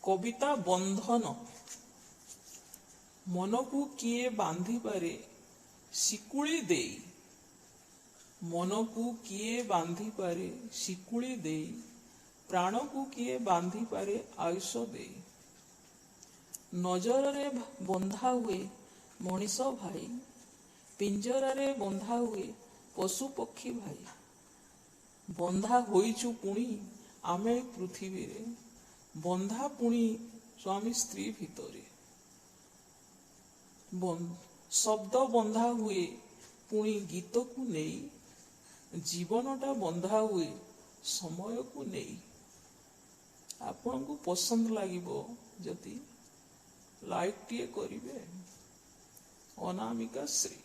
कविता बंधन मन को किए बांधी पारे शिकुड़ी देई मन को किए बांधी पारे शिकुड़ी देई प्राण को किए बांधी पारे आयुष देई नजर रे बंधा हुए मनीष भाई पिंजरा रे बंधा हुए पशु पक्षी भाई बंधा होइचु पुणी आमे पृथ्वी रे बंधा पुणी स्वामी स्त्री भितरे शब्द बंधा हुए पुणी गीत को नहीं जीवनटा बंधा हुए समय को नहीं आपन को पसंद लागिबो जति लाइक टिए करिवे अनामिका श्री।